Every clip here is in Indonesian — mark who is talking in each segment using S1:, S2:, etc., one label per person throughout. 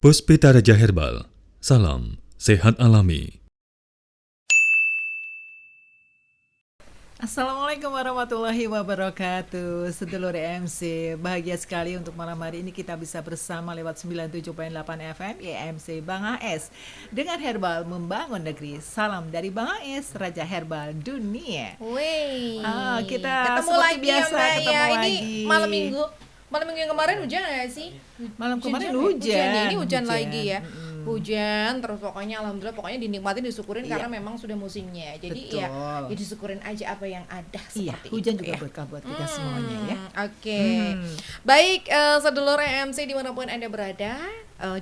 S1: Puspita Raja Herbal, salam sehat alami.
S2: Assalamualaikum warahmatullahi wabarakatuh. Sedulur EMC, bahagia sekali untuk malam hari ini kita bisa bersama lewat 97.8 FM EMC Bang AS dengan Herbal Membangun Negeri. Salam dari Bang AS, Raja Herbal Dunia.
S3: Wih,
S2: kita
S3: ketemu
S2: seperti
S3: lagi
S2: biasa,
S3: ya Mbak
S2: ketemu
S3: ya. Ini
S2: lagi.
S3: malam minggu yang kemarin hujan nggak sih?
S2: Malam kemarin
S3: ya?
S2: hujan.
S3: Ya? Ini hujan lagi ya. Hujan terus pokoknya alhamdulillah pokoknya dinikmatin disyukurin karena memang sudah musimnya. Jadi
S2: Betul.
S3: ya disyukurin aja apa yang ada seperti
S2: hujan
S3: itu
S2: juga
S3: ya.
S2: berkah buat kita semuanya ya.
S3: Oke. Baik, sedulur EMC dimanapun Anda berada,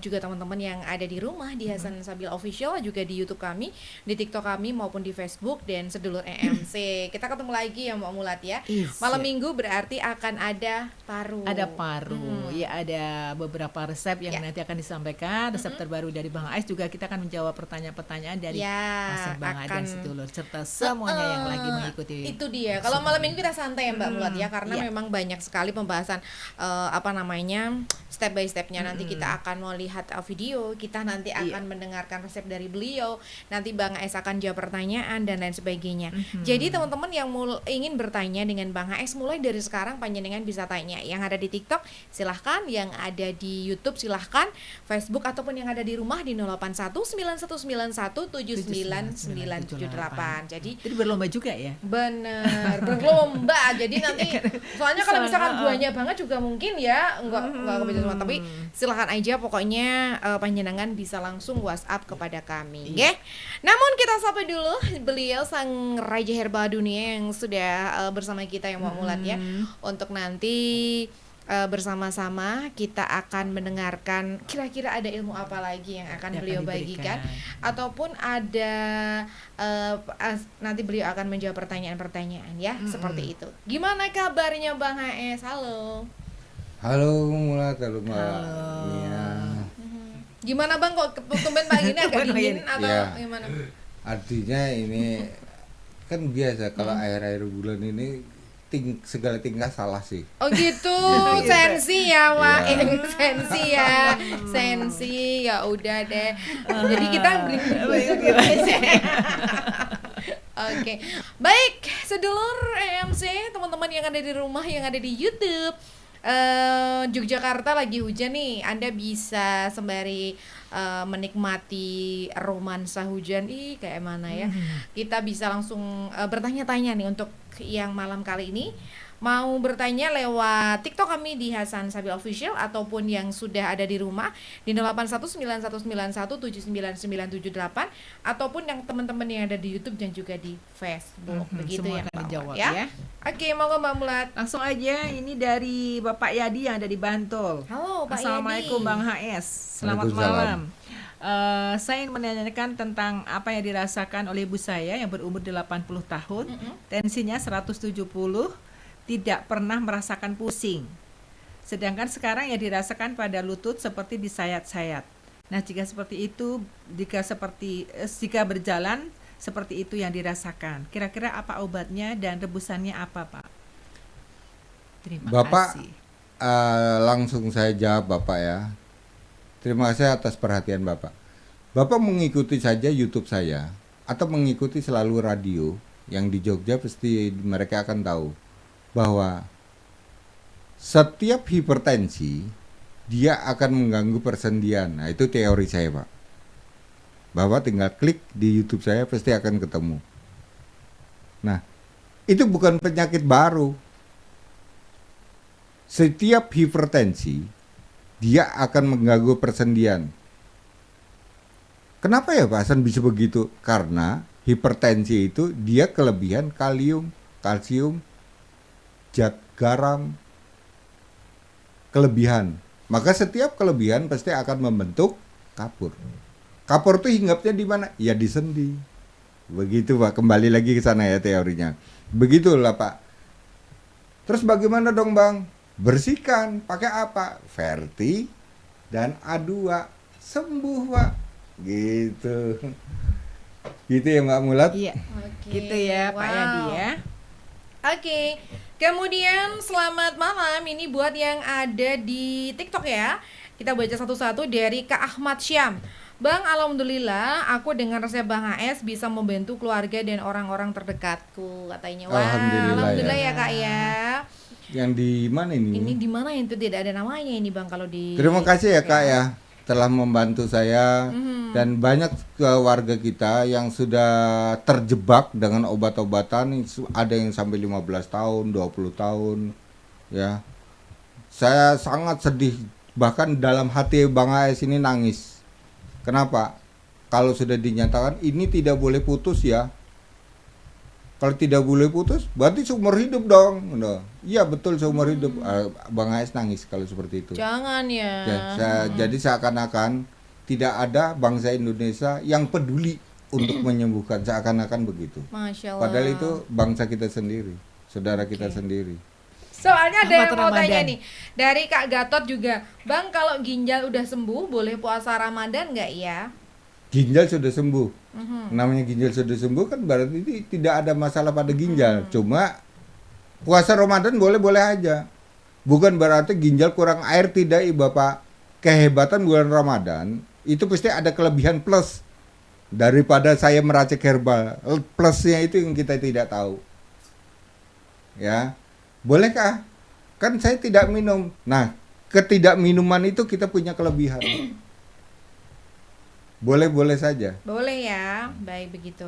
S3: juga teman-teman yang ada di rumah di Hasan Sabil Official, juga di YouTube kami, di TikTok kami maupun di Facebook dan sedulur EMC. Kita ketemu lagi ya Mbak Mulat ya. Malam Minggu berarti akan ada paru.
S2: Ada paru, ya ada beberapa resep yang nanti akan disampaikan, resep terbaru dari Bang Ais, juga kita akan menjawab pertanyaan-pertanyaan dari masing Bang Ais dan sedulur serta semuanya yang lagi mengikuti.
S3: Itu dia. Kalau malam Minggu kita santai ya Mbak Mulat ya, karena memang banyak sekali pembahasan step by stepnya. Nanti kita akan melihat video, kita nanti akan mendengarkan resep dari beliau, nanti Bang Ais akan jawab pertanyaan dan lain sebagainya. Jadi teman-teman yang ingin bertanya dengan Bang Ais, mulai dari sekarang panjenengan bisa tanya. Yang ada di TikTok silahkan, yang ada di YouTube silahkan, Facebook ataupun yang ada di rumah di 081991799978. Jadi
S2: berlomba juga ya.
S3: Bener, berlomba. Jadi nanti soalnya kalau misalkan banyak banget juga mungkin ya enggak kebaca semua, tapi silahkan aja pokoknya panjenengan bisa langsung WhatsApp kepada kami, ya. Namun kita sapa dulu beliau sang Raja Herbal Dunia yang sudah bersama kita yang mau mulat ya, untuk nanti bersama-sama kita akan mendengarkan kira-kira ada ilmu apa lagi yang akan beliau bagikan, ataupun ada nanti beliau akan menjawab pertanyaan-pertanyaan ya, seperti itu. Gimana kabarnya Bang HS? Halo.
S4: Halo Mulat, halo Mbak Mia.
S3: Gimana Bang, kok tumben pagi ini agak dingin atau gimana?
S4: Artinya ini kan biasa kalau akhir-akhir bulan ini segala tingkah salah sih.
S3: Oh gitu, sensi ya Wak, sensi ya, sensi ya udah deh. Jadi kita beli Oke, baik sedulur EMC, teman-teman yang ada di rumah, yang ada di YouTube. Yogyakarta lagi hujan nih, Anda bisa sembari menikmati romansa hujan, kayak mana ya. Kita bisa langsung bertanya-tanya nih untuk yang malam kali ini. Mau bertanya lewat TikTok kami di Hasan Sabil Official, ataupun yang sudah ada di rumah di 081991799978, ataupun yang teman-teman yang ada di YouTube dan juga di Facebook. Begitu
S2: semua
S3: ya
S2: akan
S3: Mbak
S2: dijawab
S3: ya. Oke, monggo Mbak Mulat.
S2: Langsung aja, ini dari Bapak Yadi yang ada di Bantul.
S3: Halo Pak
S2: Assalamualaikum
S3: Yadi.
S2: Bang HS. Selamat malam. Saya ingin menanyakan tentang apa yang dirasakan oleh ibu saya yang berumur 80 tahun, tensinya 170, tidak pernah merasakan pusing. Sedangkan sekarang yang dirasakan pada lutut seperti disayat-sayat. Nah, jika seperti itu, jika berjalan seperti itu yang dirasakan, kira-kira apa obatnya dan rebusannya apa, Pak? Terima
S4: Bapak,
S2: kasih.
S4: langsung saya jawab Bapak ya. Terima kasih atas perhatian Bapak. Bapak mengikuti saja YouTube saya atau mengikuti selalu radio yang di Jogja, pasti mereka akan tahu bahwa setiap hipertensi dia akan mengganggu persendian. Nah, itu teori saya, Pak. Bapak tinggal klik di YouTube saya pasti akan ketemu. Nah, itu bukan penyakit baru. Setiap hipertensi dia akan mengganggu persendian. Kenapa ya Pak Hasan bisa begitu? Karena hipertensi itu dia kelebihan kalium, kalsium, zat garam, kelebihan. Maka setiap kelebihan pasti akan membentuk kapur. Kapur itu hinggapnya di mana? Ya di sendi. Begitu Pak, kembali lagi ke sana ya teorinya. Begitulah Pak. Terus bagaimana dong Bang? Bersihkan, pakai apa? Verti dan A2. Sembuh Pak. Gitu. Gitu ya Mbak Mulat?
S2: Iya. Gitu ya Pak Yadi ya.
S3: Oke, kemudian selamat malam ini buat yang ada di TikTok ya. Kita baca satu-satu dari Kak Ahmad Syam. Bang, alhamdulillah aku dengan resep Bang AS bisa membantu keluarga dan orang-orang terdekatku, katanya. Wah, alhamdulillah ya Kak ya.
S4: Yang di mana ini?
S3: Ini di mana itu tidak ada namanya ini Bang kalau di.
S4: Terima kasih ya Kak ya telah membantu saya dan banyak warga kita yang sudah terjebak dengan obat-obatan, ada yang sampai 15 tahun, 20 tahun ya. Saya sangat sedih, bahkan dalam hati Bang AS ini nangis. Kenapa? Kalau sudah dinyatakan ini tidak boleh putus ya. Kalau tidak boleh putus, berarti seumur hidup dong. Iya betul seumur hidup. Bang AS nangis kalau seperti itu.
S3: Jangan ya.
S4: Jadi seakan-akan tidak ada bangsa Indonesia yang peduli untuk menyembuhkan, seakan-akan begitu.
S3: Masya Allah.
S4: Padahal itu bangsa kita sendiri, saudara kita sendiri.
S3: Soalnya ada yang mau
S2: Ramadan.
S3: tanya nih dari Kak Gatot juga, Bang kalau ginjal udah sembuh boleh puasa Ramadan nggak ya?
S4: Ginjal sudah sembuh. Namanya ginjal sudah sembuh kan berarti tidak ada masalah pada ginjal. Cuma puasa Ramadan boleh-boleh aja. Bukan berarti ginjal kurang air, tidak Bapak. Kehebatan bulan Ramadan itu pasti ada kelebihan plus daripada saya meracik herbal. Plusnya itu yang kita tidak tahu. Ya. Bolehkah? Kan saya tidak minum. Nah, ketidakminuman itu kita punya kelebihan. Boleh-boleh saja.
S3: Boleh ya, baik begitu.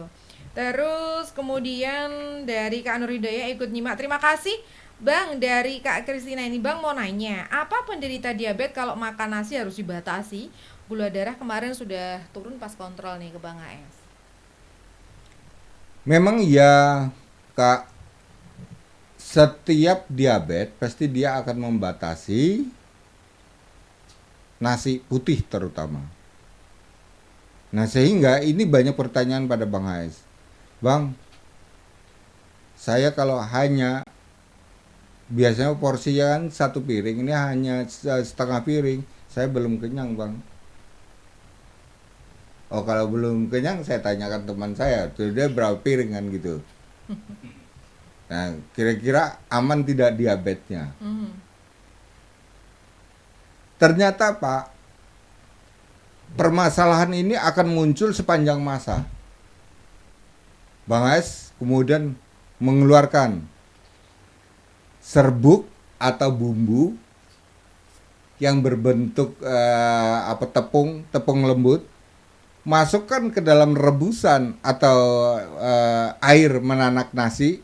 S3: Terus kemudian dari Kak Nur Hidayah ikut nyimak. Terima kasih Bang. Dari Kak Kristina ini, Bang mau nanya, apa penderita diabetes kalau makan nasi harus dibatasi? Gula darah kemarin sudah turun pas kontrol nih ke Bang AS.
S4: Memang iya Kak, setiap diabetes pasti dia akan membatasi nasi putih terutama. Nah sehingga ini banyak pertanyaan pada Bang AS. Bang, saya kalau hanya biasanya porsinya kan 1 piring, ini hanya setengah piring, saya belum kenyang Bang. Oh kalau belum kenyang saya tanyakan teman saya, dia berapa piring kan gitu. Nah kira-kira aman tidak diabetesnya? Ternyata Pak, permasalahan ini akan muncul sepanjang masa. Bang AS kemudian mengeluarkan serbuk atau bumbu yang berbentuk tepung lembut, masukkan ke dalam rebusan atau air menanak nasi,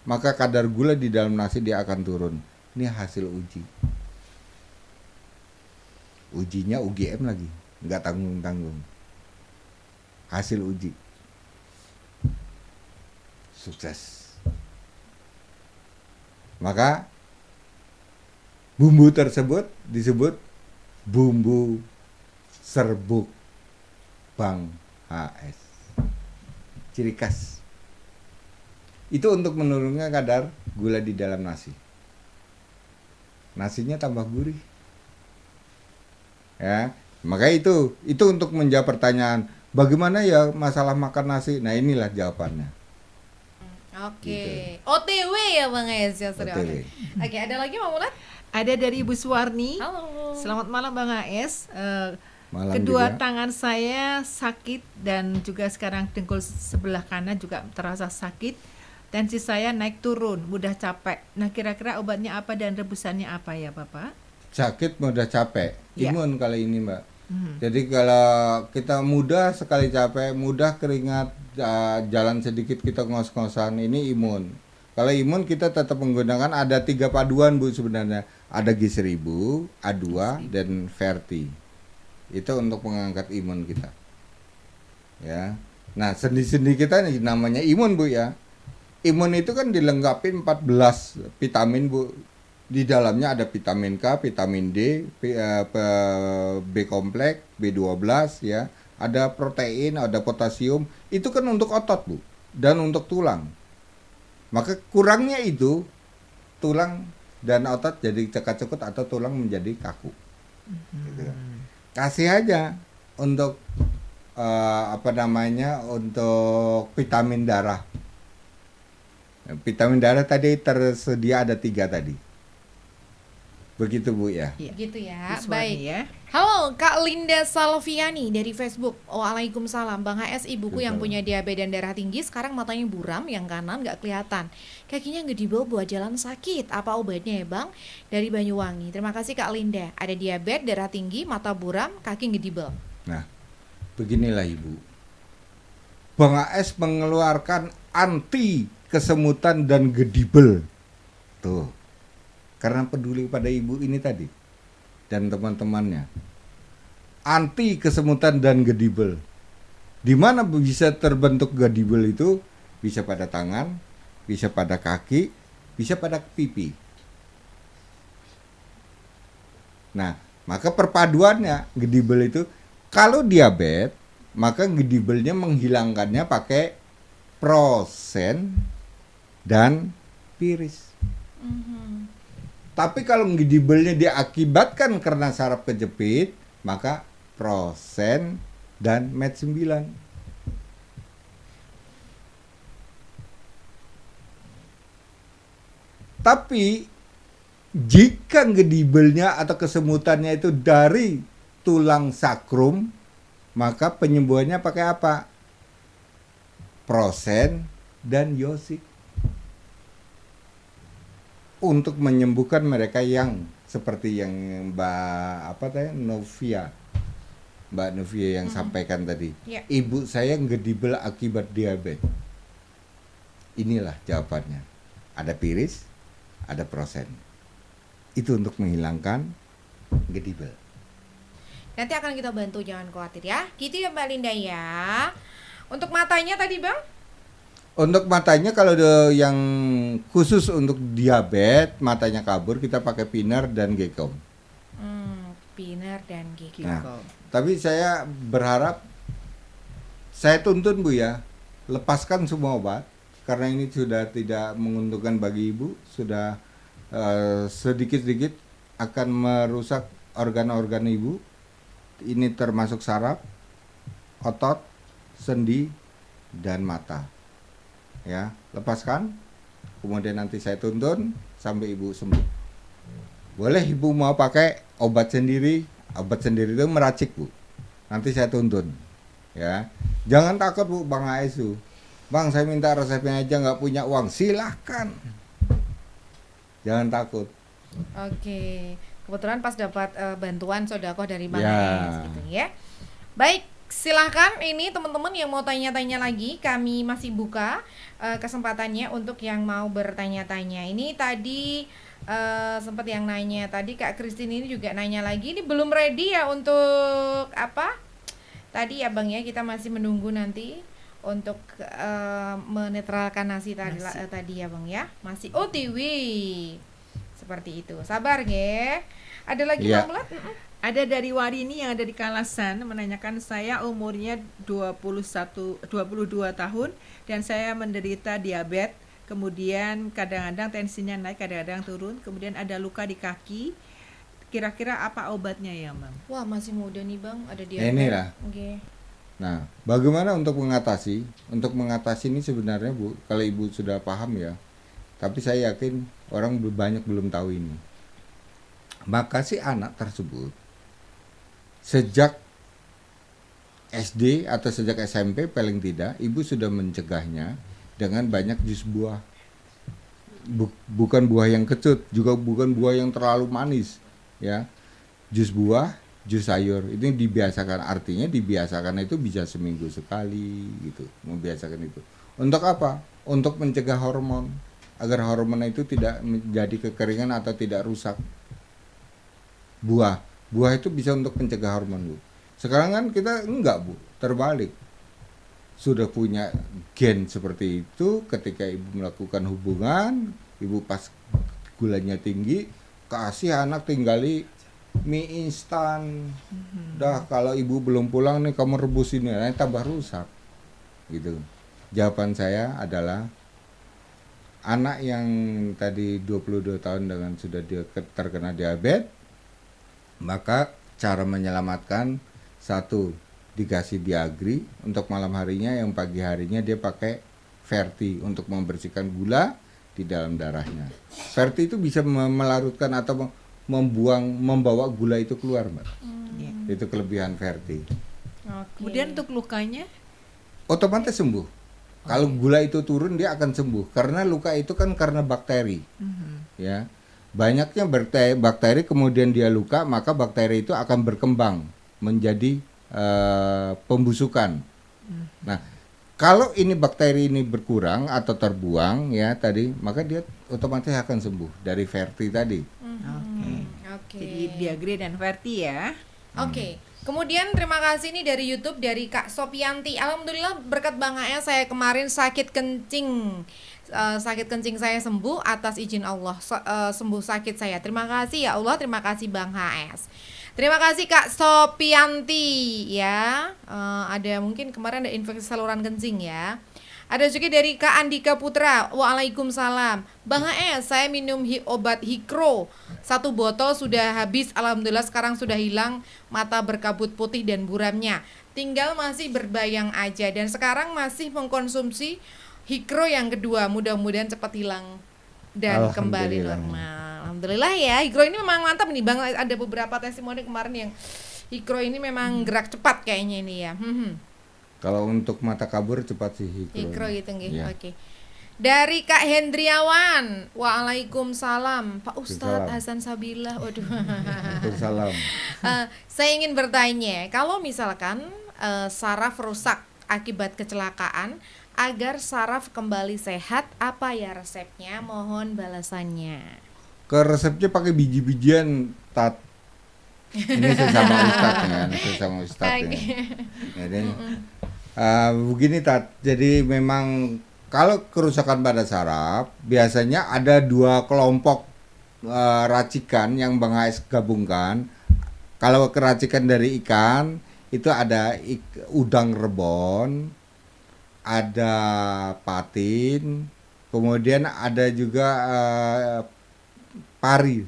S4: maka kadar gula di dalam nasi dia akan turun. Ini hasil uji. Ujinya UGM lagi, nggak tanggung-tanggung. Hasil uji. Sukses. Maka bumbu tersebut disebut bumbu serbuk Bang AS. Ciri khas. Itu untuk menurunkan kadar gula di dalam nasi. Nasinya tambah gurih. Ya, maka itu untuk menjawab pertanyaan bagaimana ya masalah makan nasi. Nah, inilah jawabannya.
S3: Oke.
S4: Gitu.
S3: OTW ya Bang AS ya sudah.
S4: OTW.
S3: Oke, ada lagi Mbak Mulat?
S2: Ada dari Ibu Suwarni.
S3: Halo.
S2: Selamat malam Bang AS.
S4: Malam
S2: Kedua
S4: juga.
S2: tangan saya sakit dan juga sekarang dengkul sebelah kanan juga terasa sakit. Tensi saya naik turun, mudah capek. Nah, kira-kira obatnya apa dan rebusannya apa ya, Bapak?
S4: Sakit mudah capek,
S2: Ya.
S4: imun kali ini Mbak. Jadi kalau kita mudah sekali capek, mudah keringat, jalan sedikit kita ngos-ngosan, ini imun. Kalau imun kita tetap menggunakan ada 3 paduan Bu sebenarnya. Ada G1000, A2 dan Verti. Itu untuk mengangkat imun kita. Ya. Nah, sendi-sendi kita nih namanya imun Bu ya. Imun itu kan dilengkapi 14 vitamin Bu. Di dalamnya ada vitamin K, vitamin D, B kompleks, B12 ya. Ada protein, ada potasium. Itu kan untuk otot Bu dan untuk tulang. Maka kurangnya itu tulang dan otot jadi cekat-cekut atau tulang menjadi kaku. Gitu. Kasih aja untuk untuk vitamin darah. Vitamin darah tadi tersedia ada 3 tadi. Begitu Bu ya.
S2: Iya.
S3: Gitu ya.
S2: Bu Suwarni
S3: Baik.
S2: ya.
S3: Halo Kak Linda Salviani dari Facebook. Waalaikumsalam. Bang HS, ibuku yang punya diabetes dan darah tinggi sekarang matanya buram, yang kanan nggak kelihatan. Kakinya ngedibel buat jalan sakit. Apa obatnya ya Bang? Dari Banyuwangi. Terima kasih Kak Linda. Ada diabetes, darah tinggi, mata buram, kaki ngedibel.
S4: Nah, beginilah Ibu. Bang AS mengeluarkan anti kesemutan dan gedibel. Tuh. Karena peduli pada Ibu ini tadi dan teman-temannya. Anti kesemutan dan gedibel. Di mana bisa terbentuk gedibel itu? Bisa pada tangan, bisa pada kaki, bisa pada pipi. Nah, maka perpaduannya gedibel itu, kalau diabetes, maka gedibelnya menghilangkannya pakai prosen dan piris. Tapi kalau gedibelnya diakibatkan karena saraf kejepit, maka prosen dan med 9. Tapi jika gedibelnya atau kesemutannya itu dari tulang sakrum, maka penyembuhannya pakai apa? Prosen dan yosik. Untuk menyembuhkan mereka yang seperti yang Mbak Novia yang sampaikan tadi.
S3: Ya.
S4: Ibu saya gedibel akibat diabetes. Inilah jawabannya. Ada piris, ada prosen. Itu untuk menghilangkan gedibel.
S3: Nanti akan kita bantu, jangan khawatir ya. Gitu ya Mbak Linda ya. Untuk matanya tadi Bang?
S4: Untuk matanya kalau yang khusus untuk diabetes, matanya kabur, kita pakai Pinar dan Gekom.
S3: Pinar dan Gekom.
S4: Nah, tapi saya berharap, saya tuntun Bu ya, lepaskan semua obat, karena ini sudah tidak menguntungkan bagi Ibu, sudah sedikit-sedikit akan merusak organ-organ Ibu. Ini termasuk saraf, otot, sendi, dan mata. Ya, lepaskan. Kemudian nanti saya tuntun sampai Ibu sembuh. Boleh Ibu mau pakai obat sendiri. Obat sendiri itu meracik Bu. Nanti saya tuntun. Ya, jangan takut Bu, Bang ASU. Bang, saya minta resepnya aja, nggak punya uang. Silahkan. Jangan takut.
S3: Oke. Kebetulan pas dapat bantuan sodako dari Bang
S4: Ya.
S3: AS gitu ya. Baik, silahkan ini teman-teman yang mau tanya-tanya lagi, kami masih buka kesempatannya untuk yang mau bertanya-tanya. Ini tadi sempat yang nanya tadi Kak Christine ini juga nanya lagi, ini belum ready ya untuk apa? Tadi ya Bang ya, kita masih menunggu nanti untuk menetralkan nasi tadi ya Bang ya. Masih OTW. Seperti itu. Sabar ge. Ada lagi
S4: Ya.
S3: Bang Bulat?
S2: Ada dari Warini yang ada di Kalasan menanyakan, saya umurnya 22 tahun dan saya menderita diabetes, kemudian kadang-kadang tensinya naik, kadang-kadang turun, kemudian ada luka di kaki. Kira-kira apa obatnya ya, Bang?
S3: Wah, masih muda nih Bang, ada diabetes.
S4: Inilah.
S3: Oke.
S4: Nah, bagaimana untuk mengatasi? Untuk mengatasi ini sebenarnya Bu, kalau Ibu sudah paham ya, tapi saya yakin orang banyak belum tahu ini. Maka si anak tersebut sejak SD atau sejak SMP paling tidak, Ibu sudah mencegahnya dengan banyak jus buah. Bukan buah yang kecut, juga bukan buah yang terlalu manis, ya. Jus buah, jus sayur, ini dibiasakan, artinya dibiasakan itu bisa seminggu sekali gitu, membiasakan itu. Untuk apa? Untuk mencegah hormon, agar hormon itu tidak menjadi kekeringan atau tidak rusak. Buah itu bisa untuk mencegah hormon Bu. Sekarang kan kita enggak Bu, terbalik. Sudah punya gen seperti itu, ketika Ibu melakukan hubungan, Ibu pas gulanya tinggi, kasih anak tinggali mie instan. Dah kalau Ibu belum pulang nih kamu rebus ini, tambah rusak. Gitu. Jawaban saya adalah anak yang tadi 22 tahun dengan sudah terkena diabetes, maka cara menyelamatkan, satu, dikasih Diagri untuk malam harinya, yang pagi harinya dia pakai Ferti untuk membersihkan gula di dalam darahnya. Ferti itu bisa melarutkan atau membawa gula itu keluar, Mbak.
S2: Iya.
S4: Itu kelebihan Verti.
S3: Oke.
S2: Kemudian untuk lukanya,
S4: Otomatis sembuh. Kalau gula itu turun dia akan sembuh karena luka itu kan karena bakteri. Ya. Banyaknya bakteri kemudian dia luka, maka bakteri itu akan berkembang menjadi pembusukan. Nah, kalau ini bakteri ini berkurang atau terbuang ya tadi, maka dia otomatis akan sembuh dari Verti tadi.
S3: Oke.
S2: jadi Diagre dan Verti ya.
S3: Oke. Kemudian terima kasih nih dari YouTube dari Kak Sopianti. Alhamdulillah berkat Bang AS saya kemarin sakit kencing. Sakit kencing saya sembuh atas izin Allah. Sembuh sakit saya. Terima kasih ya Allah, terima kasih Bang HS. Terima kasih Kak Sopianti ya. Ada mungkin kemarin ada infeksi saluran kencing ya. Ada juga dari Kak Andika Putra. Waalaikumsalam. Bang HS, saya minum obat Hikro. 1 botol sudah habis. Alhamdulillah sekarang sudah hilang mata berkabut putih dan buramnya. Tinggal masih berbayang aja. Dan sekarang masih mengkonsumsi Hikro yang kedua. Mudah-mudahan cepat hilang dan kembali normal. Alhamdulillah ya. Hikro ini memang mantap nih Bang. Ada beberapa testimoni kemarin yang Hikro ini memang gerak cepat kayaknya ini ya.
S4: Kalau untuk mata kabur cepat sih
S3: Hikro gitu nggih.
S4: Iya.
S3: Oke. Dari Kak Hendriawan. Waalaikumsalam. Pak Ustadz Hasan Sabila. Waduh.
S4: Waalaikumsalam.
S3: Saya ingin bertanya, kalau misalkan saraf rusak akibat kecelakaan, agar saraf kembali sehat, apa ya resepnya? Mohon balasannya.
S4: Ke resepnya pakai biji-bijian, Tat. Ini sesama ustadznya, sesama ustadznya. Jadi begini Tat, jadi memang kalau kerusakan pada saraf biasanya ada 2 kelompok racikan yang Bang HS gabungkan. Kalau keracikan dari ikan itu ada udang rebon, ada patin, kemudian ada juga pari,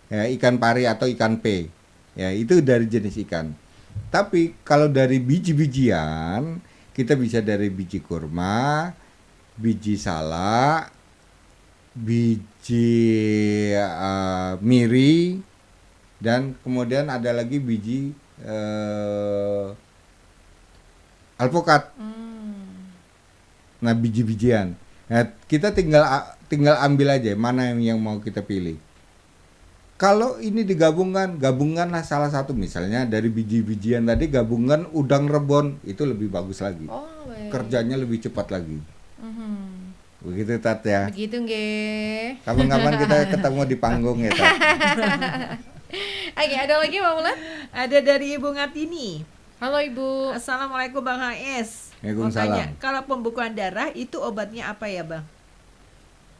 S4: ya, ikan pari atau ikan pe, ya itu dari jenis ikan. Tapi kalau dari biji-bijian kita bisa dari biji kurma, biji salak, biji miri, dan kemudian ada lagi biji alpukat. Nah biji-bijian. Nah, kita tinggal ambil aja mana yang mau kita pilih. Kalau ini gabunganlah salah satu, misalnya dari biji-bijian tadi gabungan udang rebon, itu lebih bagus lagi.
S3: Baik.
S4: Kerjanya lebih cepat lagi. Begitu Tat ya.
S3: Begitu nggih.
S4: Kapan-kapan kita ketemu di panggung ya Tat.
S3: Oke, ada lagi Mbak Mulan?
S2: Ada dari Ibu Ngatini.
S3: Halo Ibu.
S2: Assalamualaikum Bang HS.
S4: Waalaikumsalam.
S2: Mau tanya, kalau pembekuan darah itu obatnya apa ya Bang?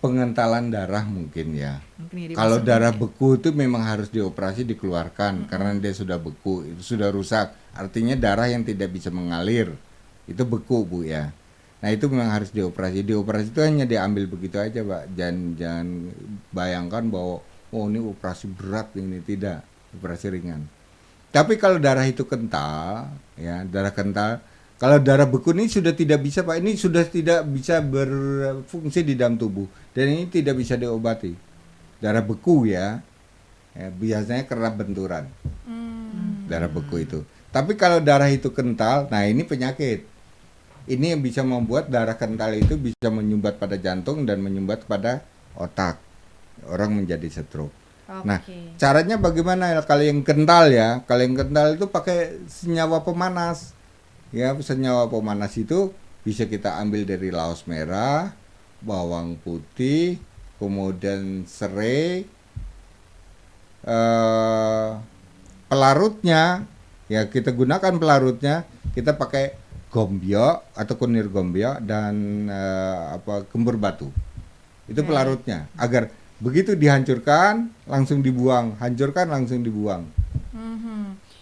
S4: Pengentalan darah mungkin ya.
S2: Mungkin
S4: Kalau darah beku itu memang harus dioperasi dikeluarkan karena dia sudah beku, itu sudah rusak. Artinya darah yang tidak bisa mengalir itu beku Bu ya. Nah itu memang harus dioperasi. Dioperasi itu hanya diambil begitu aja Pak. Jangan bayangkan bahwa oh ini operasi berat, ini tidak, operasi ringan. Tapi kalau darah itu kental, ya darah kental. Kalau darah beku ini sudah tidak bisa Pak, ini sudah tidak bisa berfungsi di dalam tubuh dan ini tidak bisa diobati. Darah beku ya biasanya karena benturan. Darah beku itu. Tapi kalau darah itu kental, nah ini penyakit. Ini yang bisa membuat darah kental itu bisa menyumbat pada jantung dan menyumbat pada otak. Orang menjadi stroke. Nah, caranya bagaimana kalau yang kental ya? Kalau yang kental itu pakai senyawa pemanas. Ya, senyawa pemanas itu bisa kita ambil dari laos merah, bawang putih, kemudian serai, pelarutnya, ya kita gunakan pelarutnya, kita pakai gombyo atau kunir gombyo dan gembur batu. Itu pelarutnya, agar begitu dihancurkan langsung dibuang, hancurkan langsung dibuang.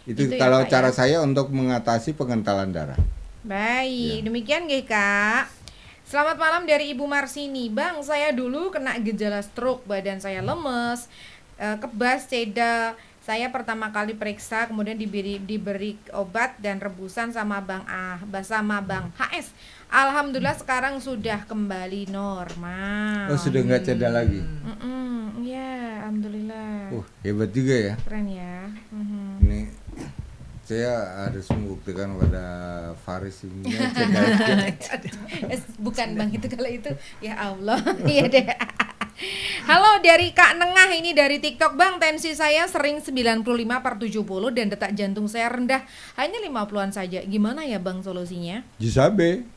S4: Itu kalau ya, cara saya untuk mengatasi pengentalan darah.
S3: Baik, demikian nggih Kak. Selamat malam dari Ibu Marsini. Bang, saya dulu kena gejala stroke, badan saya lemes, kebas, cedal. Saya pertama kali periksa, kemudian diberi obat dan rebusan sama Bang HS. Alhamdulillah sekarang sudah kembali normal.
S4: Oh, sudah nggak cedal lagi.
S3: Ya, alhamdulillah.
S4: Hebat juga ya.
S3: Keren ya.
S4: Ini saya harus membuktikan pada Faris ini.
S3: Bukan Bang itu kalau itu ya Allah. Iya deh. Halo dari Kak Nengah ini dari TikTok. Bang, tensi saya sering 95/70 dan detak jantung saya rendah hanya 50-an saja. Gimana ya Bang solusinya?
S4: Jus AB.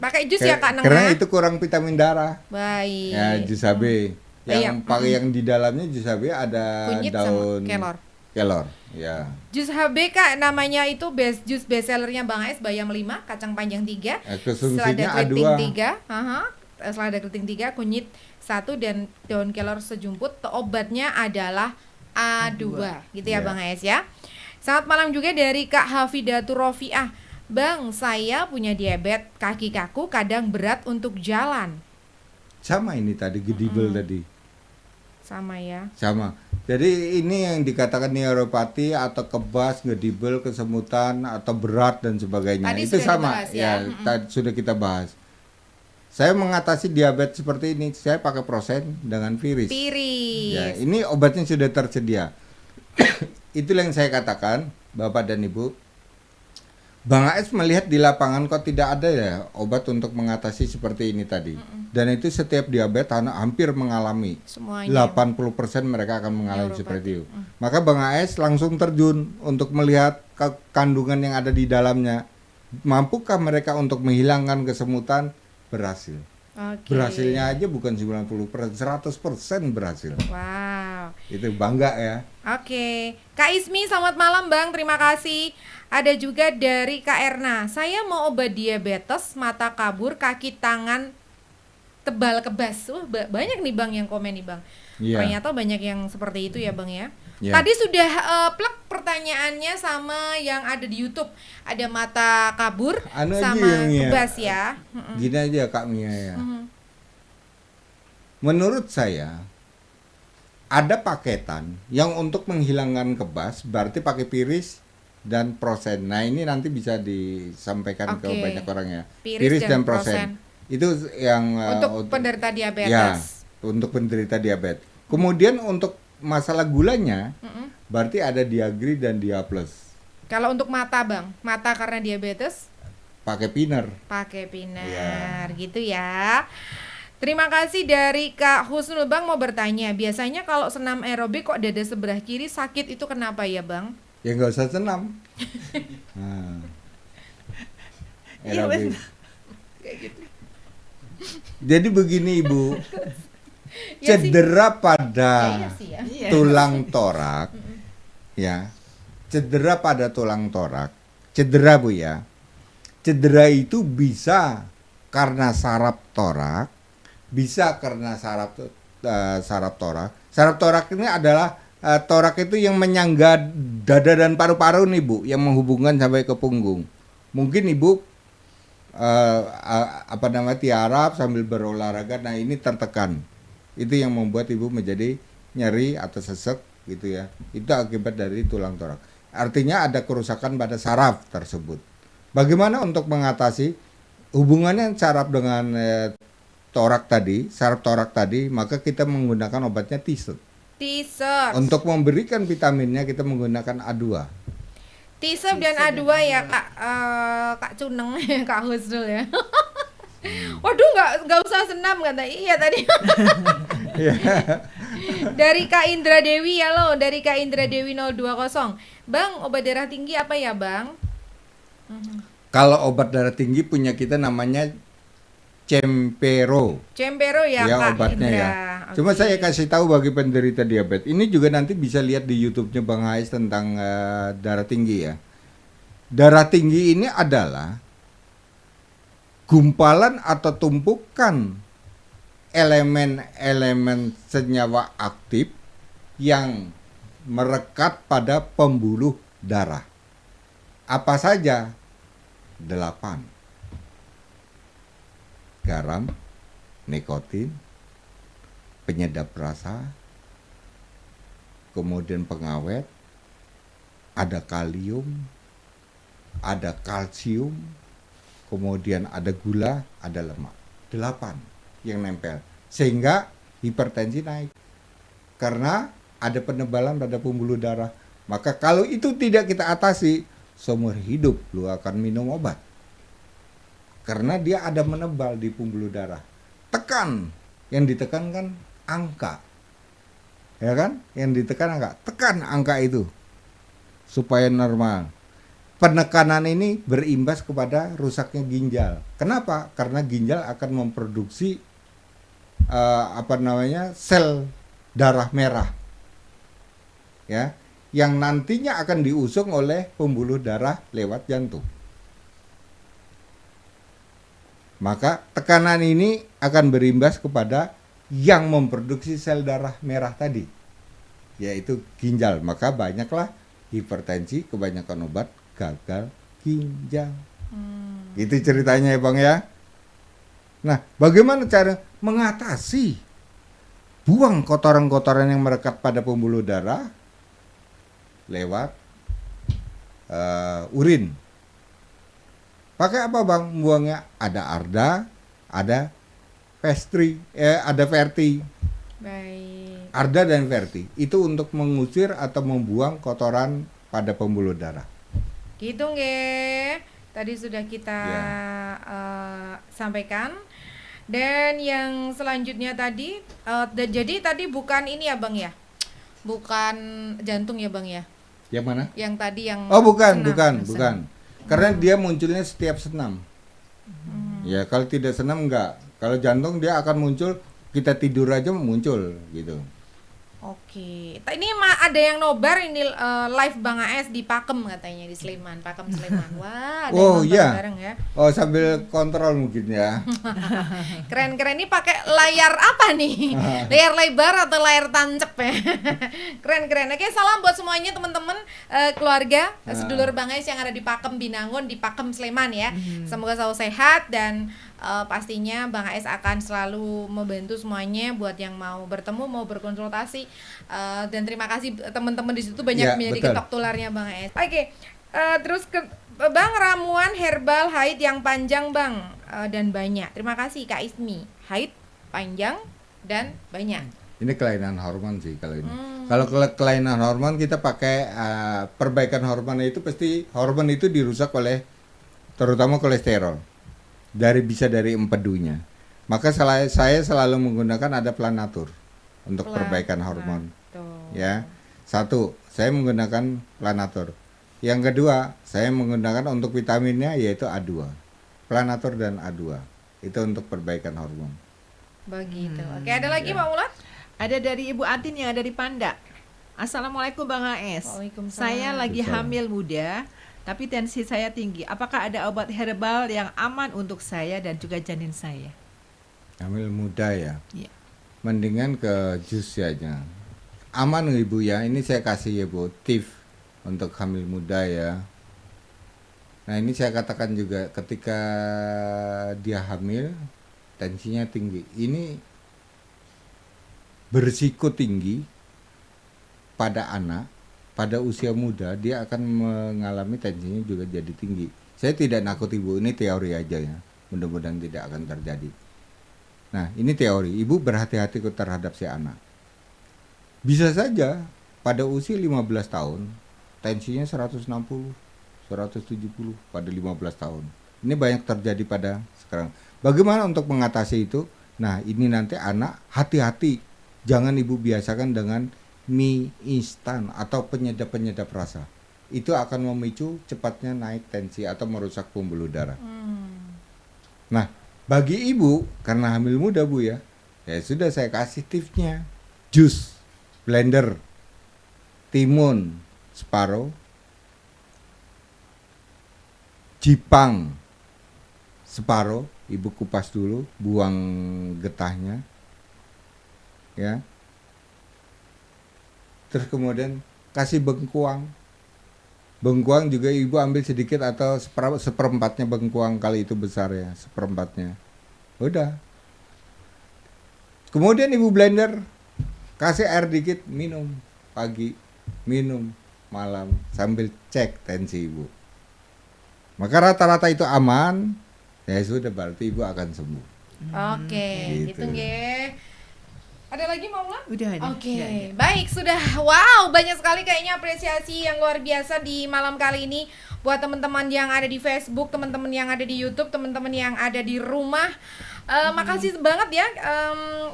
S3: Pakai jus ya Kak Nengah.
S4: Karena itu kurang vitamin darah.
S3: Baik.
S4: Ya, jus AB. Yang
S3: Iya.
S4: pakai yang di dalamnya jus AB ada
S3: Kunyit
S4: daun
S3: sama
S4: kelor. Ya.
S3: Jus HB Kak namanya itu jus best sellernya Bang Ais, bayam 5, kacang panjang 3,
S4: Konsumsinya
S3: selada
S4: A2.
S3: keriting 3, selada keriting 3, kunyit 1 dan daun kelor sejumput. Obatnya adalah A2 gitu ya
S4: Ya.
S3: Bang Ais ya. Selamat malam juga dari Kak Hafidatur Rofiah. Bang, saya punya diabetes, kaki kaku kadang berat untuk jalan.
S4: Sama ini tadi gedibel tadi.
S3: Sama ya.
S4: Sama. Jadi ini yang dikatakan neuropati atau kebas, gedibel, kesemutan atau berat dan sebagainya.
S3: Tadi
S4: Itu
S3: sudah
S4: sama
S3: dibahas ya.
S4: sudah kita bahas. Saya mengatasi diabetes seperti ini, saya pakai Prosen dengan Viris. Ya, ini obatnya sudah tersedia. Itulah yang saya katakan, Bapak dan Ibu. Bang AS melihat di lapangan kok tidak ada ya obat untuk mengatasi seperti ini tadi. Dan itu setiap diabetes hampir mengalami.
S3: Semuanya.
S4: 80% mereka akan mengalami
S3: Neuropati.
S4: seperti itu. Maka Bang AS langsung terjun untuk melihat kandungan yang ada di dalamnya. Mampukah mereka untuk menghilangkan kesemutan? Berhasil.
S3: Oke.
S4: Berhasilnya aja bukan 90%, 100% berhasil.
S3: Wow.
S4: Itu bangga ya.
S3: Oke, Kak Ismi selamat malam Bang, terima kasih. Ada juga dari Kak Erna, saya mau obat diabetes, mata kabur, kaki tangan tebal kebas. Banyak nih Bang yang komen nih Bang.
S4: Iya.
S3: Ternyata banyak yang seperti itu ya Bang ya.
S4: Iya.
S3: Tadi sudah plek pertanyaannya sama yang ada di YouTube. Ada mata kabur
S4: Anu aja
S3: sama
S4: yang ya.
S3: kebas ya.
S4: Gini aja Kak Mia ya. Menurut saya ada paketan yang untuk menghilangkan kebas berarti pakai Piris dan Prosen. Nah ini nanti bisa disampaikan ke
S3: Oke.
S4: banyak orang ya.
S3: Piris dan Prosen.
S4: Itu yang
S3: Untuk penderita diabetes.
S4: ya, untuk penderita diabetes. Kemudian untuk masalah gulanya berarti ada Diagri dan Diaplus.
S3: Kalau untuk mata Bang, mata karena diabetes
S4: Pakai Piner.
S3: pakai Pinar
S4: Iya.
S3: gitu ya. Terima kasih dari Kak Husnul. Bang mau bertanya, biasanya kalau senam aerobik kok dada sebelah kiri sakit, itu kenapa ya Bang?
S4: Ya nggak usah senam. Nah.
S2: Iya,
S4: Aerobik. Jadi begini Ibu,
S3: Ya sih.
S4: cedera pada
S3: Iya sih ya.
S2: Iya.
S4: tulang torak, ya, cedera pada tulang torak, cedera Bu ya, cedera itu bisa karena saraf torak, bisa karena saraf torak. Saraf torak ini adalah torak itu yang menyangga dada dan paru-paru nih Bu, yang menghubungkan sampai ke punggung. Mungkin Ibu tiarap sambil berolahraga, nah ini tertekan. Itu yang membuat Ibu menjadi nyeri atau sesek gitu ya. Itu akibat dari tulang torak. Artinya ada kerusakan pada saraf tersebut. Bagaimana untuk mengatasi hubungannya saraf dengan saraf torak tadi, maka kita menggunakan obatnya T-shirt.
S3: T-shirt.
S4: Untuk memberikan vitaminnya kita menggunakan A2.
S3: T-shirt dan A2 ya Kak Cuneng Kak Husnul ya. Waduh nggak usah senam kata. Iya tadi. Dari Kak Indra Dewi ya lo, dari Kak Indra Dewi 020. Bang, obat darah tinggi apa ya Bang?
S4: Kalau obat darah tinggi punya kita namanya Cempero.
S3: Cempero ya Kak
S4: obatnya
S3: Indra.
S4: ya. Cuma saya kasih tahu bagi penderita diabetes. Ini juga nanti bisa lihat di YouTube-nya Bang Hais tentang darah tinggi ya. Darah tinggi ini adalah gumpalan atau tumpukan elemen-elemen senyawa aktif yang merekat pada pembuluh darah. Apa saja? 8. Garam, nikotin, penyedap rasa, kemudian pengawet, ada kalium, ada kalsium, kemudian ada gula, ada lemak. 8 yang nempel, sehingga hipertensi naik. Karena ada penebalan pada pembuluh darah. Maka kalau itu tidak kita atasi, seumur hidup lu akan minum obat. Karena dia ada menebal di pembuluh darah. Tekan, yang ditekan kan angka. Ya kan? Yang ditekan angka. Tekan angka itu supaya normal. Penekanan ini berimbas kepada rusaknya ginjal. Kenapa? Karena ginjal akan memproduksi sel darah merah, ya, yang nantinya akan diusung oleh pembuluh darah lewat jantung. Maka tekanan ini akan berimbas kepada yang memproduksi sel darah merah tadi, yaitu ginjal. Maka banyaklah hipertensi, kebanyakan obat gagal ginjal. Gitu ceritanya ya Bang ya. Nah, bagaimana cara mengatasi buang kotoran-kotoran yang merekat pada pembuluh darah lewat urin? Pakai apa Bang buangnya? Ada Arda, ada ada Verti.
S3: Baik.
S4: Arda dan Verti itu untuk mengusir atau membuang kotoran pada pembuluh darah.
S3: Gitu nggih. Tadi sudah kita sampaikan. Dan yang selanjutnya tadi jadi tadi bukan ini ya Bang ya. Bukan jantung ya Bang ya.
S4: Yang mana?
S3: Yang tadi yang
S4: Oh, bukan.
S3: senam.
S4: Karena dia munculnya setiap senam. Ya, kalau tidak senam enggak. Kalau jantung dia akan muncul, kita tidur aja muncul gitu.
S3: Oke, ini ada yang nobar ini live Bang AS di Pakem katanya di Sleman, Pakem Sleman. Wah, ada yang nonton bareng ya.
S4: Oh, sambil kontrol mungkin ya.
S3: Keren-keren, ini pakai layar apa nih? Layar lebar atau layar tancep ya? Keren-keren. Oke, salam buat semuanya teman-teman, keluarga, sedulur Bang AS yang ada di Pakem Binangun, di Pakem Sleman ya. Semoga selalu sehat dan pastinya Bang AS akan selalu membantu semuanya buat yang mau bertemu, mau berkonsultasi, dan terima kasih teman-teman di situ banyak menjadi ketok tularnya Bang AS. Oke, terus ke Bang, ramuan herbal haid yang panjang Bang dan banyak. Terima kasih Kak Ismi. Haid panjang dan banyak.
S4: Ini kelainan hormon sih kalau ini. Kalau kelainan hormon kita pakai perbaikan hormon itu pasti hormon itu dirusak oleh terutama kolesterol. Bisa dari empedunya. Maka saya selalu menggunakan ada Planatur untuk perbaikan hormon. Ya. Satu, saya menggunakan Planatur. Yang kedua, saya menggunakan untuk vitaminnya yaitu A2. Planatur dan A2. Itu untuk perbaikan hormon.
S3: Begitu. Oke, ada lagi Pak Mulat?
S2: Ada dari Ibu Atin yang ada di Panda. Assalamualaikum Bang AS.
S3: Waalaikumsalam.
S2: Saya lagi hamil muda, tapi tensi saya tinggi. Apakah ada obat herbal yang aman untuk saya dan juga janin saya?
S4: Hamil muda ya?
S2: Iya.
S4: Mendingan ke jus aja. Aman Ibu ya, ini saya kasih ya Bu, tips untuk hamil muda ya. Nah ini saya katakan juga ketika dia hamil, tensinya tinggi. Ini berisiko tinggi pada anak, pada usia muda dia akan mengalami tensinya juga jadi tinggi. Saya tidak nakut Ibu, ini teori aja ya. Mudah-mudahan tidak akan terjadi. Nah, ini teori. Ibu berhati-hati terhadap si anak. Bisa saja pada usia 15 tahun tensinya 160, 170 pada 15 tahun. Ini banyak terjadi pada sekarang. Bagaimana untuk mengatasi itu? Nah, ini nanti anak hati-hati. Jangan Ibu biasakan dengan mie instan atau penyedap-penyedap rasa. Itu akan memicu cepatnya naik tensi atau merusak pembuluh darah. Nah, bagi Ibu karena hamil muda Bu ya sudah saya kasih tipsnya. Jus, blender, timun, separuh, jipang, separuh. Ibu kupas dulu, buang getahnya, ya. Terus kemudian kasih bengkuang. Bengkuang juga Ibu ambil sedikit atau seperempatnya bengkuang kalau itu besar ya, seperempatnya. Udah. Kemudian Ibu blender, kasih air dikit, minum pagi, minum malam sambil cek tensi Ibu. Maka rata-rata itu aman, ya sudah berarti Ibu akan sembuh.
S3: Oke, gitu nggih. Ada lagi Maula?
S2: Udah ada.
S3: Oke,
S2: Udah ada.
S3: baik sudah. Wow, banyak sekali kayaknya apresiasi yang luar biasa di malam kali ini buat teman-teman yang ada di Facebook, teman-teman yang ada di YouTube, teman-teman yang ada di rumah. Makasih banget ya.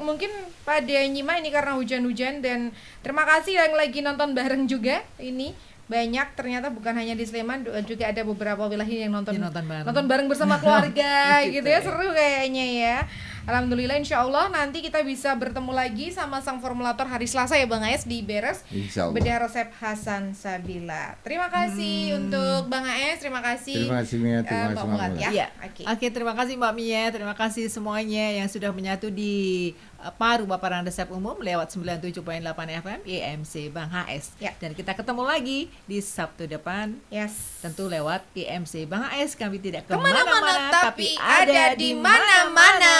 S3: Mungkin pada nyimak ini karena hujan-hujan, dan terima kasih yang lagi nonton bareng juga ini. Banyak ternyata, bukan hanya di Sleman, juga ada beberapa wilayah yang nonton bareng bersama keluarga gitu ya. Seru kayaknya ya. Alhamdulillah, insya Allah nanti kita bisa bertemu lagi sama sang formulator hari Selasa ya Bang AS di Beres
S4: Insya Allah.
S3: Bedah Resep Hasan Sabila. Terima kasih untuk Bang AS, terima kasih.
S4: Terima kasih Mia, terima
S3: Mbak
S4: kasih
S3: Mulat
S4: Mama.
S3: ya.
S2: Iya.
S3: Oke.
S2: Oke, terima kasih Mbak Mia, terima kasih semuanya yang sudah menyatu di Paru Paparan Resep Umum lewat 97.8 FM IMC Bang HS.
S3: Ya.
S2: Dan kita ketemu lagi di Sabtu depan,
S3: Yes.
S2: tentu lewat IMC Bang HS. Kami tidak
S3: Kemana-mana
S2: kemana-mana,
S3: tapi ada di mana-mana.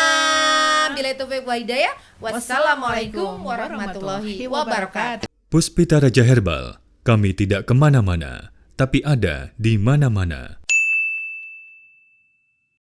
S3: Bila itu hidayah. Wassalamualaikum warahmatullahi wabarakatuh.
S1: Puspita Raja Herbal, kami tidak kemana-mana, tapi ada di mana-mana.